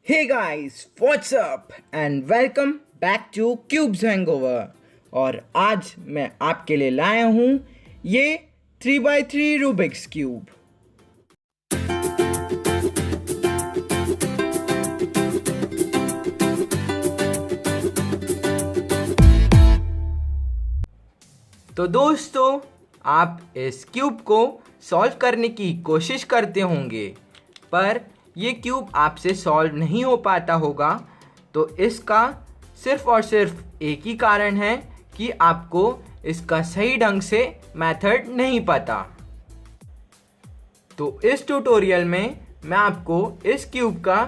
Hey guys, what's up and welcome back to Cubes Hangover। और आज मैं आपके लिए लाया हूँ ये 3x3 रूबिक्स क्यूब। तो दोस्तों, आप इस क्यूब को सॉल्व करने की कोशिश करते होंगे, पर ये क्यूब आपसे सॉल्व नहीं हो पाता होगा। तो इसका सिर्फ और सिर्फ एक ही कारण है कि आपको इसका सही ढंग से मेथड नहीं पता। तो इस ट्यूटोरियल में मैं आपको इस क्यूब का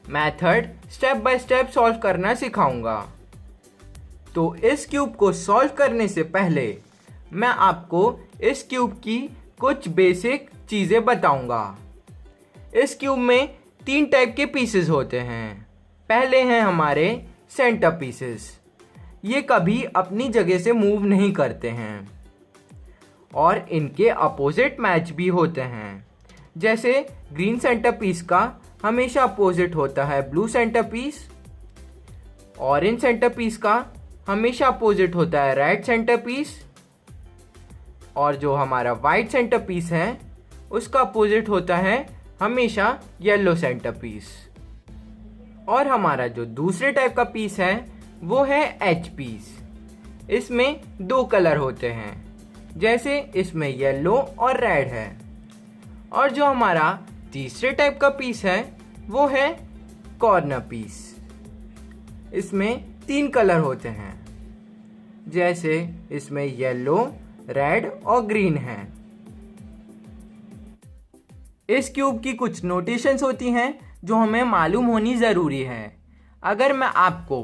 method step by step solve करना सिखाऊंगा। तो इस क्यूब को सॉल्व करने से पहले मैं आपको इस क्यूब की कुछ बेसिक चीज़ें बताऊंगा। इस क्यूब में 3 टाइप के पीसेस होते हैं। पहले हैं हमारे सेंटर पीसेस। ये कभी अपनी जगह से मूव नहीं करते हैं और इनके अपोजिट मैच भी होते हैं। जैसे ग्रीन सेंटर पीस का हमेशा अपोजिट होता है blue centre piece, orange centre piece का हमेशा अपोजिट होता है रेड सेंटर पीस, और जो हमारा वाइट सेंटर पीस है उसका अपोजिट होता है हमेशा येलो सेंटर पीस। और हमारा जो दूसरे टाइप का पीस है वो है एच पीस। इसमें 2 कलर होते हैं, जैसे इसमें येलो और रेड है। और जो हमारा तीसरे टाइप का पीस है वो है कॉर्नर पीस। इसमें 3 कलर होते हैं, जैसे इसमें येलो, रेड और ग्रीन है। इस क्यूब की कुछ नोटेशंस होती हैं जो हमें मालूम होनी ज़रूरी है। अगर मैं आपको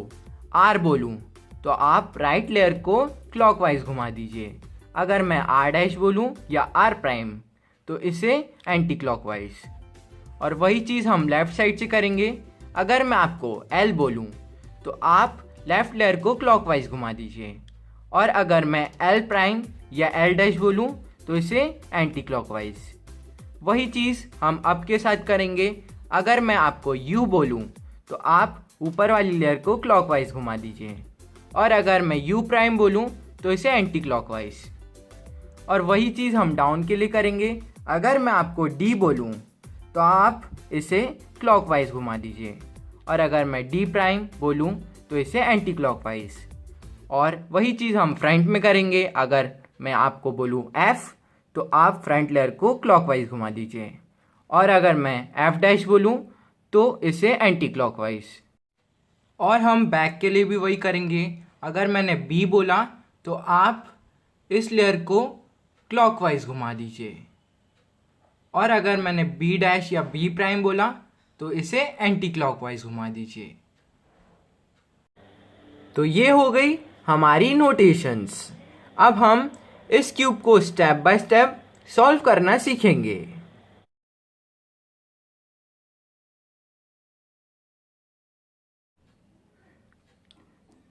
आर बोलूं तो आप राइट लेयर को क्लॉकवाइज घुमा दीजिए। अगर मैं आर डैश बोलूं या आर प्राइम तो इसे एंटी क्लॉकवाइज। और वही चीज़ हम लेफ़्ट साइड से करेंगे। अगर मैं आपको एल बोलूं तो आप लेफ़्ट लेयर को क्लॉकवाइज घुमा दीजिए। और अगर मैं एल प्राइम या एल डैश बोलूं तो इसे एंटी क्लॉकवाइज। वही चीज़ हम अब के साथ करेंगे। अगर मैं आपको यू बोलूं तो आप ऊपर वाली लेयर को क्लॉकवाइज घुमा दीजिए। और अगर मैं यू प्राइम बोलूं तो इसे एंटी क्लॉकवाइज। और वही चीज़ हम डाउन के लिए करेंगे। अगर मैं आपको डी बोलूं तो आप इसे क्लॉकवाइज घुमा दीजिए। और अगर मैं डी प्राइम बोलूं तो इसे एंटी क्लॉकवाइज। और वही चीज़ हम फ्रंट में करेंगे। अगर मैं आपको बोलूं एफ़ तो आप फ्रंट लेयर को क्लॉकवाइज घुमा दीजिए। और अगर मैं एफ डैश बोलूं तो इसे एंटी क्लॉकवाइज। और हम बैक के लिए भी वही करेंगे। अगर मैंने बी बोला तो आप इस लेयर को क्लॉकवाइज घुमा दीजिए। और अगर मैंने बी डैश या बी प्राइम बोला तो इसे एंटी क्लॉकवाइज घुमा दीजिए। तो ये हो गई हमारी नोटेशंस। अब हम इस क्यूब को स्टेप बाय स्टेप सॉल्व करना सीखेंगे।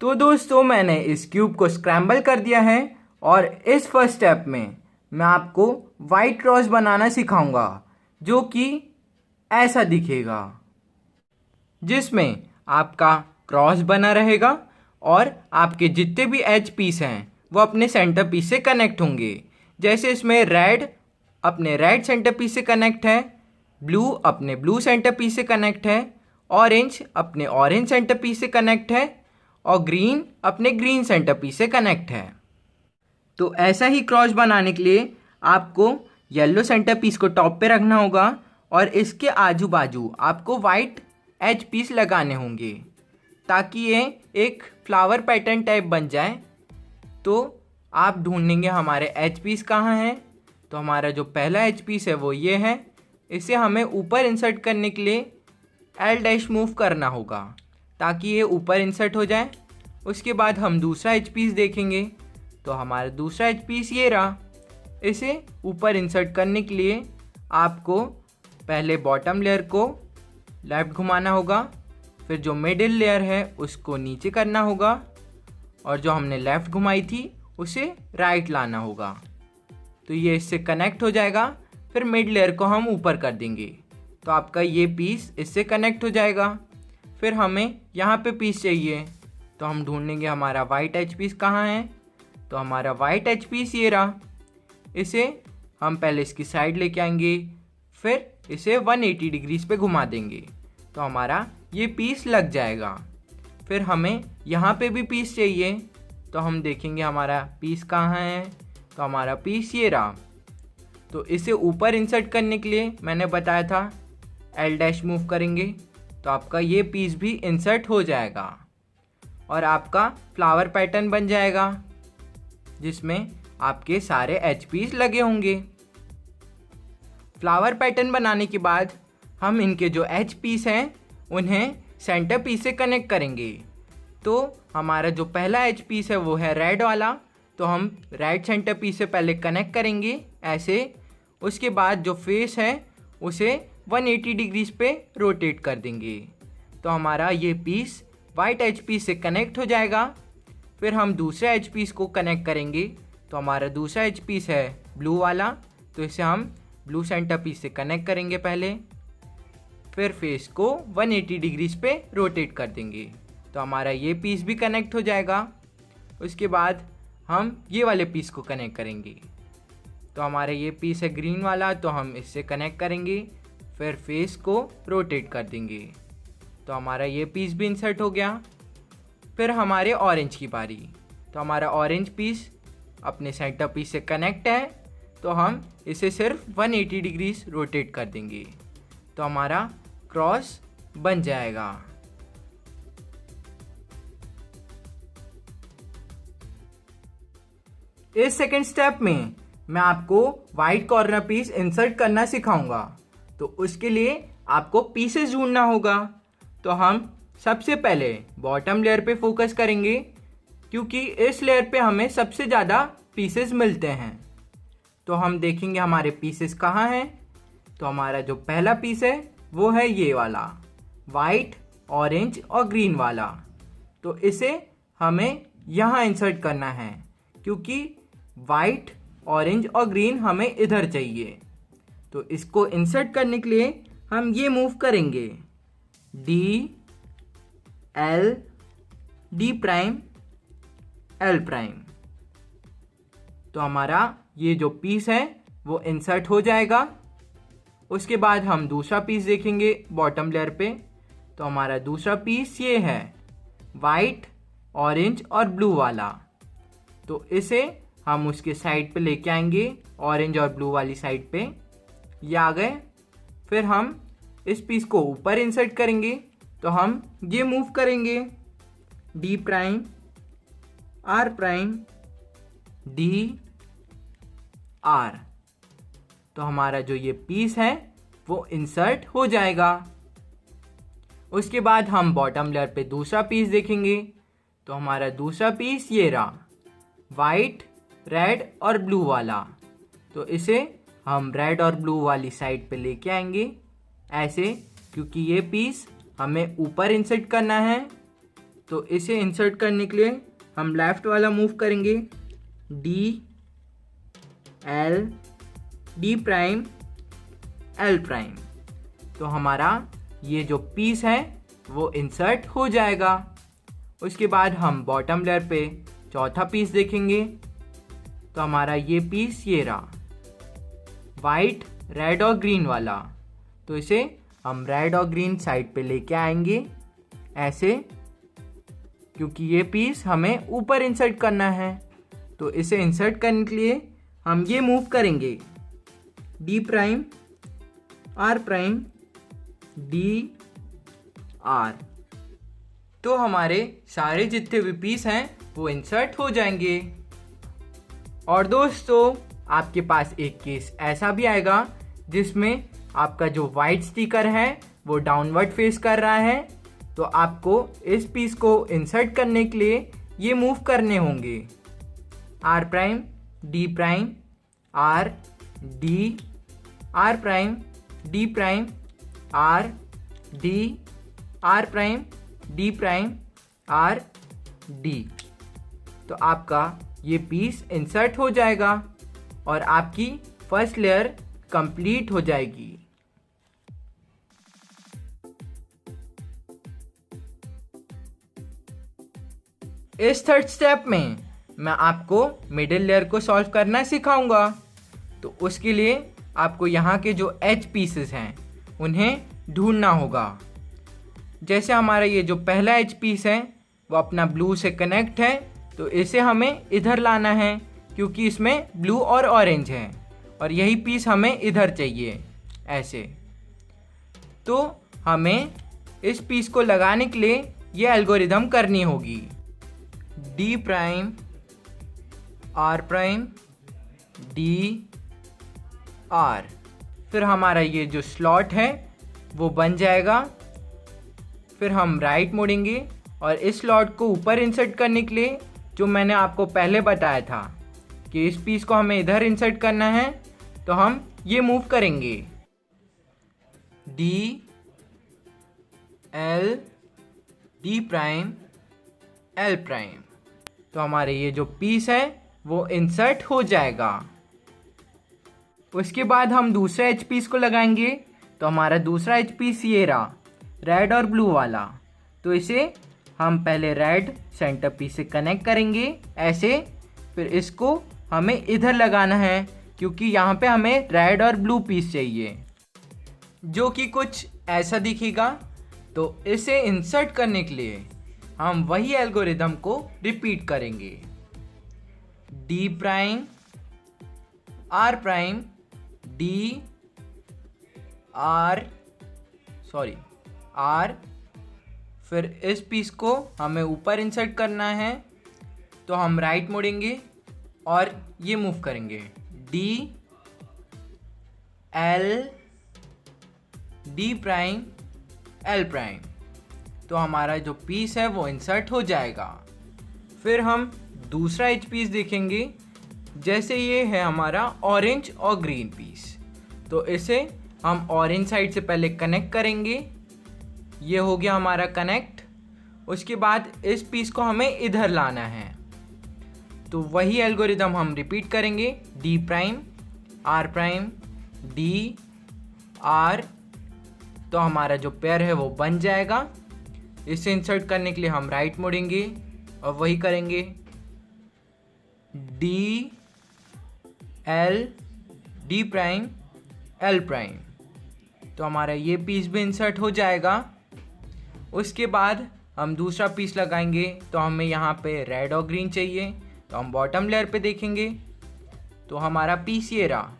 तो दोस्तों, मैंने इस क्यूब को स्क्रैम्बल कर दिया है और इस फर्स्ट स्टेप में मैं आपको वाइट क्रॉस बनाना सिखाऊंगा, जो कि ऐसा दिखेगा, जिसमें आपका क्रॉस बना रहेगा और आपके जितने भी एज पीस हैं वो अपने सेंटर पीस से कनेक्ट होंगे। जैसे इसमें रेड अपने रेड सेंटर पीस से कनेक्ट है, ब्लू अपने ब्लू सेंटर पीस से कनेक्ट है, ऑरेंज अपने ऑरेंज सेंटर पीस से कनेक्ट है और ग्रीन अपने ग्रीन सेंटर पीस से कनेक्ट है। तो ऐसा ही क्रॉस बनाने के लिए आपको येलो सेंटर पीस को टॉप पे रखना होगा और इसके आजू बाजू आपको वाइट एज पीस लगाने होंगे, ताकि ये एक फ्लावर पैटर्न टाइप बन जाए। तो आप ढूंढेंगे हमारे एच पीस कहाँ हैं। तो हमारा जो पहला एच पीस है वो ये है। इसे हमें ऊपर इंसर्ट करने के लिए एल डैश मूव करना होगा ताकि ये ऊपर इंसर्ट हो जाए। उसके बाद हम दूसरा एच पीस देखेंगे। तो हमारा दूसरा एच पीस ये रहा। इसे ऊपर इंसर्ट करने के लिए आपको पहले बॉटम लेयर को लेफ़्ट घुमाना होगा, फिर जो मिडिल लेयर है उसको नीचे करना होगा और जो हमने लेफ़्ट घुमाई थी उसे राइट लाना होगा। तो ये इससे कनेक्ट हो जाएगा। फिर मिड लेयर को हम ऊपर कर देंगे तो आपका ये पीस इससे कनेक्ट हो जाएगा। फिर हमें यहाँ पे पीस चाहिए, तो हम ढूंढेंगे हमारा वाइट एज पीस कहाँ है। तो हमारा वाइट एज पीस ये रहा। इसे हम पहले इसकी साइड लेके आएंगे, फिर इसे 180 डिग्रीज पे घुमा देंगे, तो हमारा ये पीस लग जाएगा। फिर हमें यहाँ पे भी पीस चाहिए, तो हम देखेंगे हमारा पीस कहाँ है। तो हमारा पीस ये रहा। तो इसे ऊपर इंसर्ट करने के लिए मैंने बताया था L' मूव करेंगे, तो आपका ये पीस भी इंसर्ट हो जाएगा और आपका फ्लावर पैटर्न बन जाएगा जिसमें आपके सारे एच पीस लगे होंगे। फ्लावर पैटर्न बनाने के बाद हम इनके जो एच पीस हैं उन्हें सेंटर पीस से कनेक्ट करेंगे। तो हमारा जो पहला एच पीस है वो है रेड वाला, तो हम रेड सेंटर पीस से पहले कनेक्ट करेंगे ऐसे। उसके बाद जो फेस है उसे 180 डिग्रीज पे रोटेट कर देंगे, तो हमारा ये पीस वाइट एच पीस से कनेक्ट हो जाएगा। फिर हम दूसरे एच पीस को कनेक्ट करेंगे, तो हमारा दूसरा एच पीस है ब्लू वाला, तो इसे हम ब्लू सेंटर पीस से कनेक्ट करेंगे पहले। फिर फेस को 180 डिग्रीज पे रोटेट कर देंगे, तो हमारा ये पीस भी कनेक्ट हो जाएगा। उसके बाद हम ये वाले पीस को कनेक्ट करेंगे, तो हमारा ये पीस है ग्रीन वाला, तो हम इससे कनेक्ट करेंगे। फिर फेस को रोटेट कर देंगे, तो हमारा ये पीस भी इंसर्ट हो गया। फिर हमारे ऑरेंज की बारी, तो हमारा ऑरेंज पीस अपने सेंटर पीस से कनेक्ट है, तो हम इसे सिर्फ 180 डिग्रीज रोटेट कर देंगे, तो हमारा क्रॉस बन जाएगा। इस सेकेंड स्टेप में मैं आपको वाइट कॉर्नर पीस इंसर्ट करना सिखाऊंगा, तो उसके लिए आपको पीसेस ढूंढना होगा। तो हम सबसे पहले बॉटम लेयर पे फोकस करेंगे, क्योंकि इस लेयर पे हमें सबसे ज़्यादा पीसेस मिलते हैं। तो हम देखेंगे हमारे पीसेस कहाँ हैं। तो हमारा जो पहला पीस है वो है ये वाला, वाइट, ऑरेंज और ग्रीन वाला। तो इसे हमें यहाँ इंसर्ट करना है, क्योंकि वाइट, ऑरेंज और ग्रीन हमें इधर चाहिए। तो इसको इंसर्ट करने के लिए हम ये मूव करेंगे, D L, D prime, L prime. तो हमारा ये जो पीस है वो इंसर्ट हो जाएगा। उसके बाद हम दूसरा पीस देखेंगे बॉटम लेयर पे। तो हमारा दूसरा पीस ये है, वाइट, ऑरेंज और ब्लू वाला। तो इसे हम उसके साइड पे लेके आएंगे, ऑरेंज और ब्लू वाली साइड पे। ये आ गए। फिर हम इस पीस को ऊपर इंसर्ट करेंगे, तो हम ये मूव करेंगे, D prime, R prime, D, R. तो हमारा जो ये पीस है वो इंसर्ट हो जाएगा। उसके बाद हम बॉटम लेयर पे दूसरा पीस देखेंगे। तो हमारा दूसरा पीस ये रहा, वाइट, रेड और ब्लू वाला। तो इसे हम रेड और ब्लू वाली साइड पे लेके आएंगे ऐसे, क्योंकि ये पीस हमें ऊपर इंसर्ट करना है। तो इसे इंसर्ट करने के लिए हम लेफ्ट वाला मूव करेंगे, D L, D prime, L prime. तो हमारा ये जो पीस है वो इंसर्ट हो जाएगा। उसके बाद हम बॉटम लेयर पे चौथा पीस देखेंगे। तो हमारा ये पीस ये रहा, वाइट, रेड और ग्रीन वाला। तो इसे हम रेड और ग्रीन साइड पे लेके आएंगे ऐसे, क्योंकि ये पीस हमें ऊपर इंसर्ट करना है। तो इसे इंसर्ट करने के लिए हम ये मूव करेंगे, D prime, R prime, D, R. तो हमारे सारे जितने भी पीस हैं वो इंसर्ट हो जाएंगे। और दोस्तों, आपके पास एक केस ऐसा भी आएगा जिसमें आपका जो वाइट स्टिकर है वो डाउनवर्ड फेस कर रहा है। तो आपको इस पीस को इंसर्ट करने के लिए ये मूव करने होंगे, R prime, D prime, R, D, R prime, D prime, R, D, R prime, D prime, R, D. तो आपका ये पीस इंसर्ट हो जाएगा और आपकी फर्स्ट लेयर कंप्लीट हो जाएगी। इस थर्ड स्टेप में मैं आपको मिडिल लेयर को सॉल्व करना सिखाऊंगा। तो उसके लिए आपको यहाँ के जो एज पीसेस हैं उन्हें ढूंढना होगा। जैसे हमारा ये जो पहला एज पीस है वो अपना ब्लू से कनेक्ट है, तो इसे हमें इधर लाना है क्योंकि इसमें ब्लू और ऑरेंज है, और यही पीस हमें इधर चाहिए ऐसे। तो हमें इस पीस को लगाने के लिए ये एल्गोरिदम करनी होगी। D prime R prime D R, फिर हमारा ये जो स्लॉट है वो बन जाएगा। फिर हम राइट मोड़ेंगे और इस स्लॉट को ऊपर इंसर्ट करने के लिए जो मैंने आपको पहले बताया था कि इस पीस को हमें इधर इंसर्ट करना है, तो हम ये मूव करेंगे D L D prime L prime, तो हमारे ये जो पीस है वो इंसर्ट हो जाएगा। उसके बाद हम दूसरा एच पीस को लगाएंगे, तो हमारा दूसरा एच पीस ये रहा, रेड और ब्लू वाला। तो इसे हम पहले रेड सेंटर पीस से कनेक्ट करेंगे ऐसे, फिर इसको हमें इधर लगाना है क्योंकि यहाँ पे हमें रेड और ब्लू पीस चाहिए जो कि कुछ ऐसा दिखेगा। तो इसे इंसर्ट करने के लिए हम वही एल्गोरिदम को रिपीट करेंगे D prime R prime D R R, फिर इस पीस को हमें ऊपर इंसर्ट करना है, तो हम राइट मोड़ेंगे और ये मूव करेंगे D L D prime L prime, तो हमारा जो पीस है वो इंसर्ट हो जाएगा। फिर हम दूसरा एच पीस देखेंगे, जैसे ये है हमारा ऑरेंज और ग्रीन पीस, तो इसे हम ऑरेंज साइड से पहले कनेक्ट करेंगे। ये हो गया हमारा कनेक्ट। उसके बाद इस पीस को हमें इधर लाना है, तो वही एल्गोरिदम हम रिपीट करेंगे D prime prime D R, तो हमारा जो पेयर है वो बन जाएगा। इसे इंसर्ट करने के लिए हम राइट मोड़ेंगे और वही करेंगे D L D prime L prime, तो हमारा ये पीस भी इंसर्ट हो जाएगा। उसके बाद हम दूसरा पीस लगाएंगे, तो हमें यहाँ पे रेड और ग्रीन चाहिए, तो हम बॉटम लेयर पे देखेंगे, तो हमारा पीस ये रहा।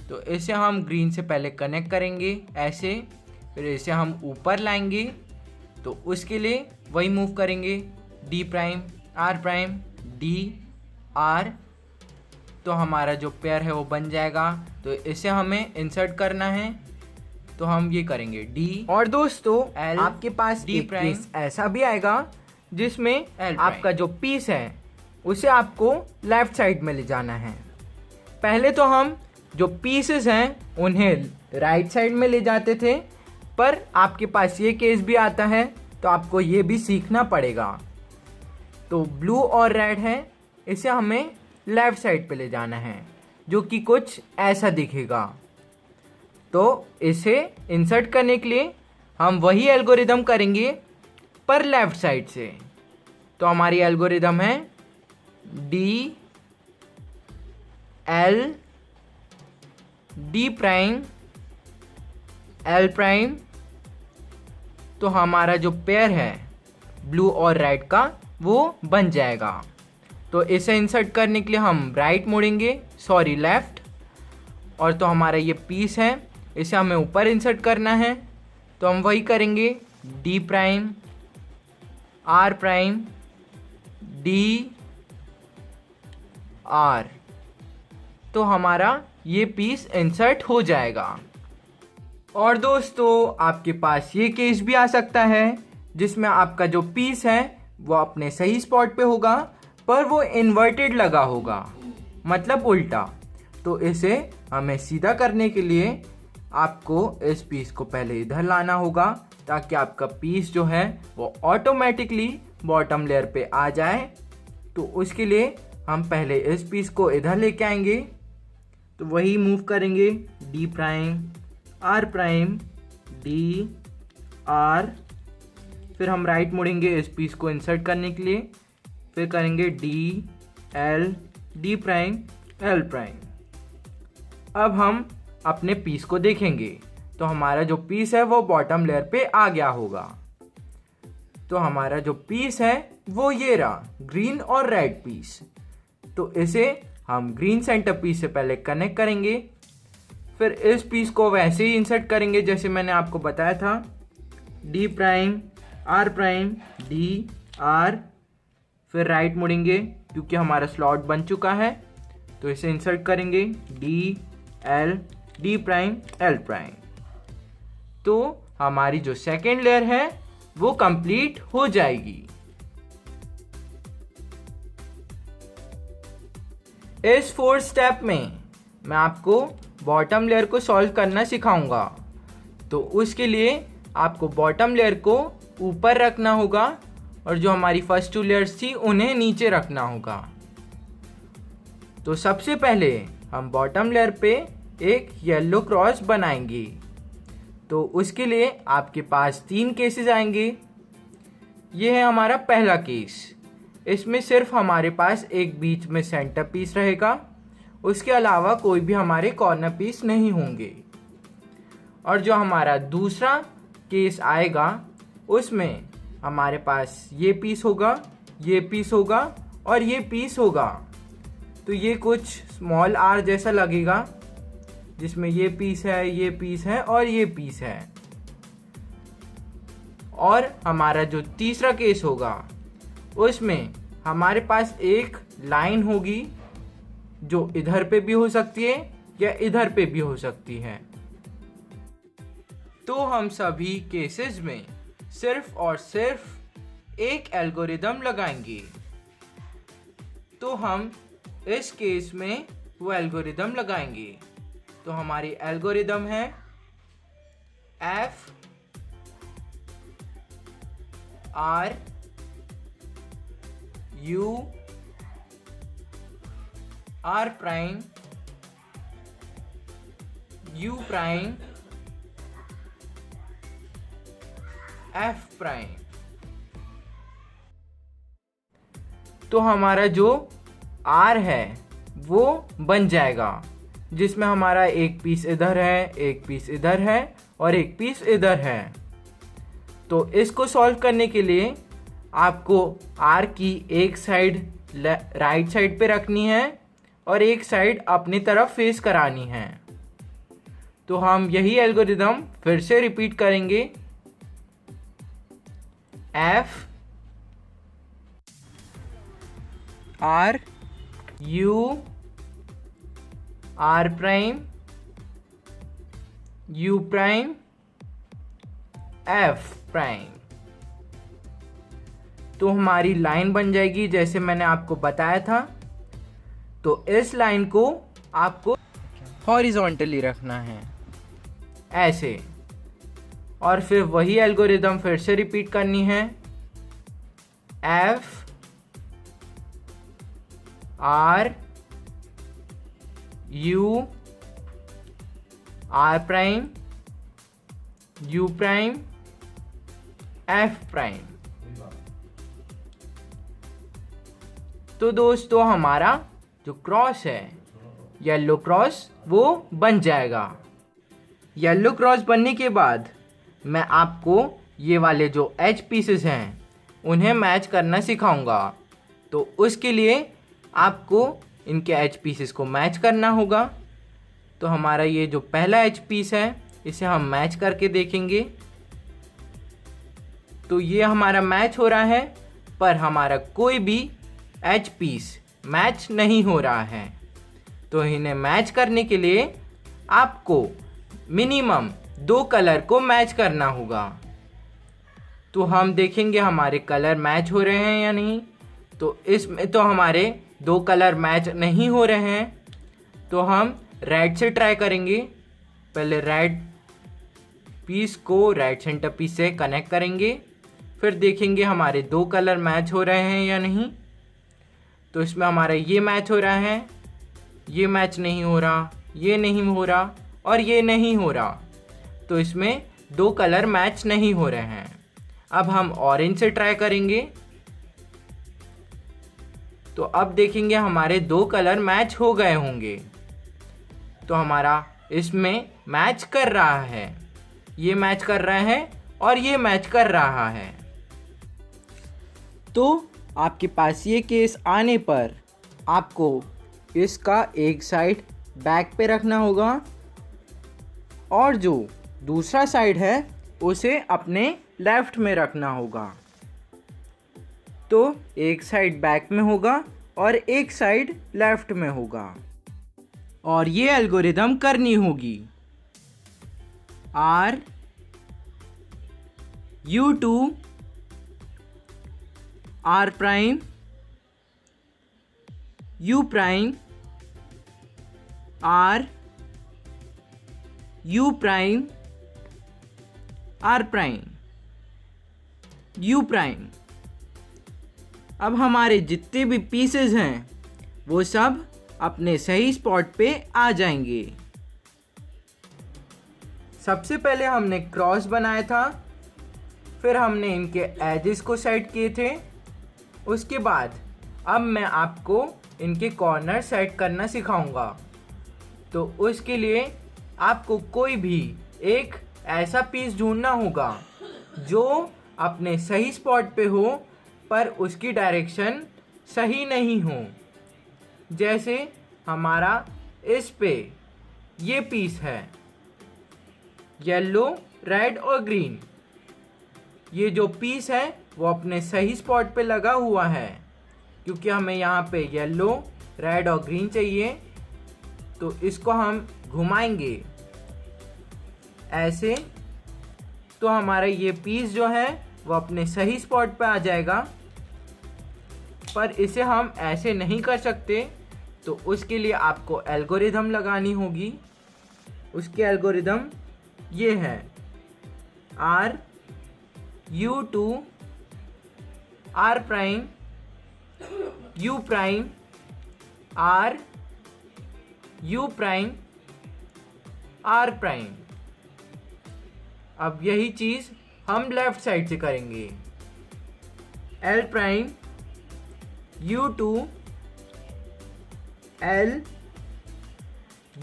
तो इसे हम ग्रीन से पहले कनेक्ट करेंगे ऐसे, फिर इसे हम ऊपर लाएंगे, तो उसके लिए वही मूव करेंगे डी प्राइम डी आर, तो हमारा जो पेयर है वो बन जाएगा। तो इसे हमें इंसर्ट करना है, तो हम ये करेंगे डी। और दोस्तों आपके पास डी प्राइम ऐसा भी आएगा जिसमें आपका जो पीस है उसे आपको लेफ्ट साइड में ले जाना है। पहले तो हम जो पीसेस हैं उन्हें राइट साइड में ले जाते थे, पर आपके पास ये केस भी आता है, तो आपको ये भी सीखना पड़ेगा। तो ब्लू और रेड है, इसे हमें लेफ्ट साइड पे ले जाना है जो कि कुछ ऐसा दिखेगा। तो इसे इंसर्ट करने के लिए हम वही एल्गोरिदम करेंगे पर लेफ्ट साइड से। तो हमारी एल्गोरिदम है D L D prime L prime, तो हमारा जो पेयर है ब्लू और रेड का वो बन जाएगा। तो इसे इंसर्ट करने के लिए हम राइट मोड़ेंगे, लेफ्ट, और तो हमारा ये पीस है, इसे हमें ऊपर इंसर्ट करना है, तो हम वही करेंगे डी प्राइम डी आर, तो हमारा ये पीस इंसर्ट हो जाएगा। और दोस्तों आपके पास ये केस भी आ सकता है जिसमें आपका जो पीस है वो अपने सही स्पॉट पे होगा पर वो इन्वर्टेड लगा होगा, मतलब उल्टा। तो इसे हमें सीधा करने के लिए आपको इस पीस को पहले इधर लाना होगा ताकि आपका पीस जो है वो ऑटोमेटिकली बॉटम लेयर पे आ जाए। तो उसके लिए हम पहले इस पीस को इधर लेके आएंगे, तो वही मूव करेंगे डी प्राइम डी आर, फिर हम राइट मुड़ेंगे इस पीस को इंसर्ट करने के लिए, फिर करेंगे D L D prime L prime. अब हम अपने पीस को देखेंगे तो हमारा जो पीस है वो बॉटम लेयर पे आ गया होगा। तो हमारा जो पीस है वो ये रहा, ग्रीन और रेड पीस। तो इसे हम ग्रीन सेंटर पीस से पहले कनेक्ट करेंगे, फिर इस पीस को वैसे ही इंसर्ट करेंगे जैसे मैंने आपको बताया था, D prime R prime D R, फिर राइट मुड़ेंगे क्योंकि हमारा स्लॉट बन चुका है। तो इसे इंसर्ट करेंगे D L D prime L prime. तो हमारी जो सेकेंड लेयर है वो कंप्लीट हो जाएगी। इस फोर्थ स्टेप में मैं आपको बॉटम लेयर को सॉल्व करना सिखाऊंगा। तो उसके लिए आपको बॉटम लेयर को ऊपर रखना होगा और जो हमारी फर्स्ट टू लेयर्स थी उन्हें नीचे रखना होगा। तो सबसे पहले हम बॉटम लेयर पे एक येलो क्रॉस बनाएंगे। तो उसके लिए आपके पास 3 केसेस आएंगे। ये है हमारा पहला केस। इसमें सिर्फ हमारे पास एक बीच में सेंटर पीस रहेगा, उसके अलावा कोई भी हमारे कॉर्नर पीस नहीं होंगे। और जो हमारा दूसरा केस आएगा उसमें हमारे पास ये पीस होगा, ये पीस होगा और ये पीस होगा। तो ये कुछ स्मॉल आर जैसा लगेगा जिसमें ये पीस है, ये पीस है और ये पीस है। और हमारा जो तीसरा केस होगा उसमें हमारे पास एक लाइन होगी जो इधर पे भी हो सकती है या इधर पे भी हो सकती है। तो हम सभी केसेस में सिर्फ और सिर्फ एक एल्गोरिदम लगाएंगे। तो हम इस केस में वो एल्गोरिदम लगाएंगे। तो हमारी एल्गोरिदम है F R U R prime U prime F prime. तो हमारा जो आर है वो बन जाएगा जिसमें हमारा एक पीस इधर है, एक पीस इधर है और एक पीस इधर है। तो इसको सॉल्व करने के लिए आपको आर की एक साइड राइट साइड पे रखनी है और एक साइड अपनी तरफ फेस करानी है। तो हम यही एल्गोरिदम फिर से रिपीट करेंगे। F R U R prime U prime F prime. तो हमारी लाइन बन जाएगी जैसे मैंने आपको बताया था। तो इस लाइन को आपको हॉरिजॉन्टली रखना है ऐसे, और फिर वही एल्गोरिदम फिर से रिपीट करनी है। F R U R prime U prime F prime. तो दोस्तों हमारा जो क्रॉस है येलो क्रॉस वो बन जाएगा। येलो क्रॉस बनने के बाद मैं आपको ये वाले जो एज पीसेस हैं उन्हें मैच करना सिखाऊंगा। तो उसके लिए आपको इनके एज पीसेस को मैच करना होगा। तो हमारा ये जो पहला एज पीस है इसे हम मैच करके देखेंगे। तो ये हमारा मैच हो रहा है, पर हमारा कोई भी एज पीस मैच नहीं हो रहा है। तो इन्हें मैच करने के लिए आपको मिनिमम 2 कलर को मैच करना होगा। तो हम देखेंगे हमारे कलर मैच हो रहे हैं या नहीं। तो इसमें तो हमारे 2 कलर मैच नहीं हो रहे हैं। तो हम रेड से ट्राई करेंगे। पहले रेड पीस को रेड सेंटर पीस से कनेक्ट करेंगे, फिर देखेंगे हमारे 2 कलर मैच हो रहे हैं या नहीं। तो इसमें हमारा ये मैच हो रहा है, ये मैच नहीं हो रहा, ये नहीं हो रहा और ये नहीं हो रहा। तो इसमें 2 कलर मैच नहीं हो रहे हैं। अब हम ऑरेंज से ट्राई करेंगे। तो अब देखेंगे हमारे दो कलर मैच हो गए होंगे। तो हमारा इसमें मैच कर रहा है, ये मैच कर रहा है और ये मैच कर रहा है। तो आपके पास ये केस आने पर आपको इसका एक साइड बैक पे रखना होगा और जो दूसरा साइड है उसे अपने लेफ्ट में रखना होगा। तो एक साइड बैक में होगा और एक साइड लेफ्ट में होगा और ये एल्गोरिदम करनी होगी। R U2 R prime U prime R U prime R prime U prime. अब हमारे जितने भी पीसेस हैं वो सब अपने सही स्पॉट पे आ जाएंगे। सबसे पहले हमने क्रॉस बनाया था, फिर हमने इनके एजेस को सेट किए थे। उसके बाद अब मैं आपको इनके कॉर्नर सेट करना सिखाऊंगा। तो उसके लिए आपको कोई भी एक ऐसा पीस ढूंढना होगा जो अपने सही स्पॉट पे हो पर उसकी डायरेक्शन सही नहीं हो। जैसे हमारा इस पे ये पीस है येलो, रेड और ग्रीन। ये जो पीस है वो अपने सही स्पॉट पे लगा हुआ है क्योंकि हमें यहाँ पे येलो, रेड और ग्रीन चाहिए। तो इसको हम घुमाएंगे ऐसे, तो हमारा ये पीस जो है वो अपने सही स्पॉट पे आ जाएगा। पर इसे हम ऐसे नहीं कर सकते, तो उसके लिए आपको एल्गोरिदम लगानी होगी। उसकी एल्गोरिदम ये है R U2 R prime U prime R U prime R prime. अब यही चीज़ हम लेफ्ट साइड से करेंगे। L prime U2 L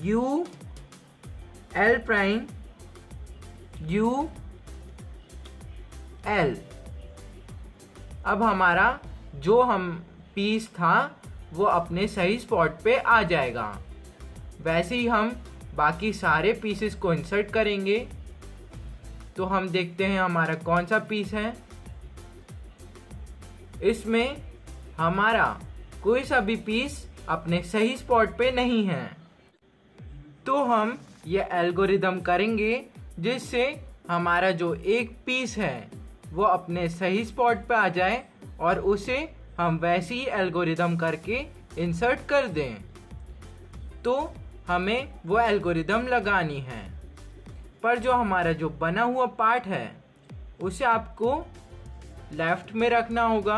U L prime U L। अब हमारा जो हम पीस था वो अपने सही स्पॉट पे आ जाएगा। वैसे ही हम बाकी सारे पीसेस को इंसर्ट करेंगे। तो हम देखते हैं हमारा कौन सा पीस है। इसमें हमारा कोई सा भी पीस अपने सही स्पॉट पे नहीं है। तो हम ये एल्गोरिदम करेंगे जिससे हमारा जो एक पीस है वो अपने सही स्पॉट पे आ जाए और उसे हम वैसे ही एल्गोरिदम करके इंसर्ट कर दें। तो हमें वो एल्गोरिदम लगानी है। पर जो हमारा जो बना हुआ पार्ट है उसे आपको लेफ्ट में रखना होगा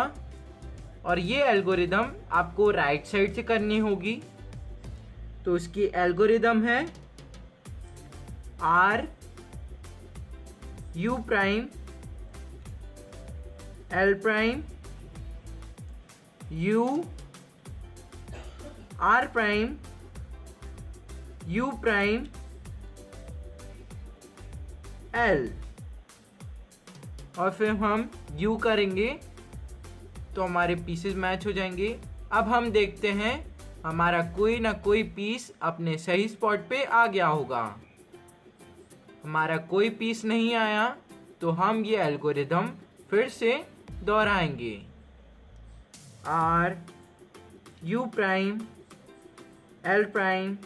और ये एल्गोरिदम आपको राइट साइड से करनी होगी। तो उसकी एल्गोरिदम है R U prime L prime U R prime U prime L और फिर हम U करेंगे तो हमारे पीसेस मैच हो जाएंगे। अब हम देखते हैं हमारा कोई ना कोई पीस अपने सही स्पॉट पे आ गया होगा। हमारा कोई पीस नहीं आया तो हम ये एल्गोरिदम फिर से दोहराएंगे। R U prime L prime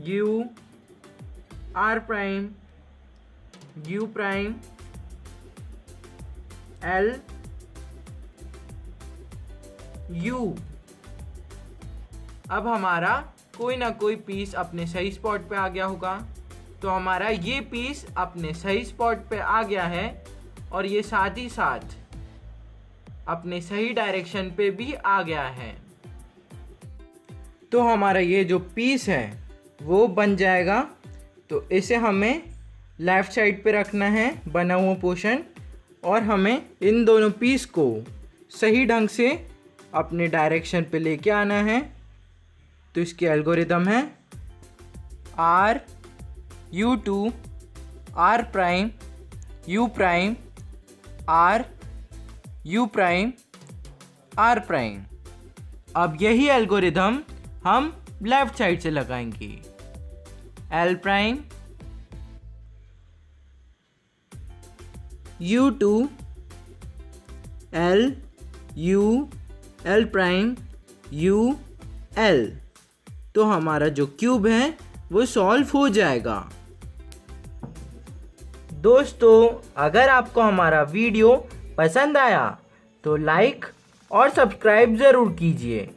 U R prime U prime L U। अब हमारा कोई ना कोई पीस अपने सही स्पॉट पे आ गया होगा। तो हमारा ये पीस अपने सही स्पॉट पे आ गया है और ये साथ ही साथ अपने सही डायरेक्शन पे भी आ गया है। तो हमारा ये जो पीस है वो बन जाएगा। तो इसे हमें लेफ़्ट साइड पे रखना है बना हुआ पोर्शन और हमें इन दोनों पीस को सही ढंग से अपने डायरेक्शन पे लेके आना है। तो इसकी एल्गोरिदम है R U2 R prime U prime R U prime R prime. अब यही एल्गोरिदम हम लेफ्ट साइड से लगाएंगे। L prime U2 L U L prime U L। तो हमारा जो क्यूब है वो सॉल्व हो जाएगा। दोस्तों, अगर आपको हमारा वीडियो पसंद आया तो लाइक और सब्सक्राइब ज़रूर कीजिए।